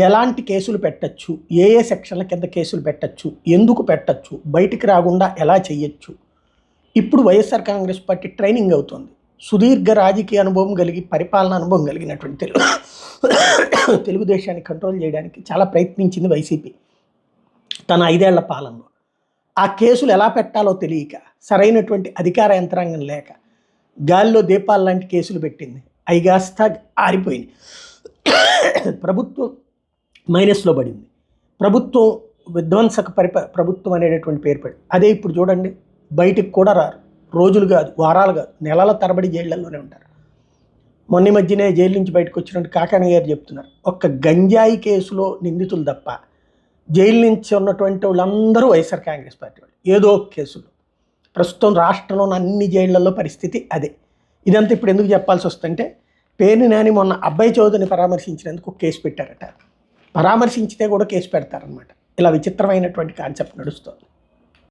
ఎలాంటి కేసులు పెట్టచ్చు, ఏ ఏ సెక్షన్ల కింద కేసులు పెట్టచ్చు, ఎందుకు పెట్టచ్చు, బయటికి రాకుండా ఎలా చేయొచ్చు. ఇప్పుడు వైఎస్ఆర్ కాంగ్రెస్ పార్టీ ట్రైనింగ్ అవుతుంది. సుదీర్ఘ రాజకీయ అనుభవం కలిగి, పరిపాలన అనుభవం కలిగినటువంటి తెలుగుదేశాన్ని కంట్రోల్ చేయడానికి చాలా ప్రయత్నించింది వైసీపీ తన 5 ఏళ్ల పాలనలో. ఆ కేసులు ఎలా పెట్టాలో తెలియక, సరైనటువంటి అధికార యంత్రాంగం లేక గాలిలో దీపాలు లాంటి కేసులు పెట్టింది. అవి కాస్త ఆరిపోయింది. ప్రభుత్వం మైనస్లో పడింది. ప్రభుత్వం విధ్వంసక ప్రభుత్వం అనేటటువంటి పేరు పడి అదే ఇప్పుడు చూడండి, బయటికి కూడా రారు. రోజులు కాదు, వారాలు కాదు, నెలల తరబడి జైళ్లలోనే ఉంటారు. మొన్న మధ్యనే జైలు నుంచి బయటకు వచ్చినట్టు కాకాని గారు చెప్తున్నారు, ఒక్క గంజాయి కేసులో నిందితులు తప్ప జైలు నుంచి ఉన్నటువంటి వాళ్ళందరూ వైఎస్ఆర్ కాంగ్రెస్ పార్టీ వాళ్ళు, ఏదో ఒక కేసులో. ప్రస్తుతం రాష్ట్రంలోని అన్ని జైళ్లలో పరిస్థితి అదే. ఇదంతా ఇప్పుడు ఎందుకు చెప్పాల్సి వస్తుందంటే, పేర్ని నాని మొన్న అబ్బాయి చౌదరిని పరామర్శించినందుకు కేసు పెట్టారట. పరామర్శించితే కూడా కేసు పెడతారనమాట. ఇలా విచిత్రమైనటువంటి కాన్సెప్ట్ నడుస్తుంది.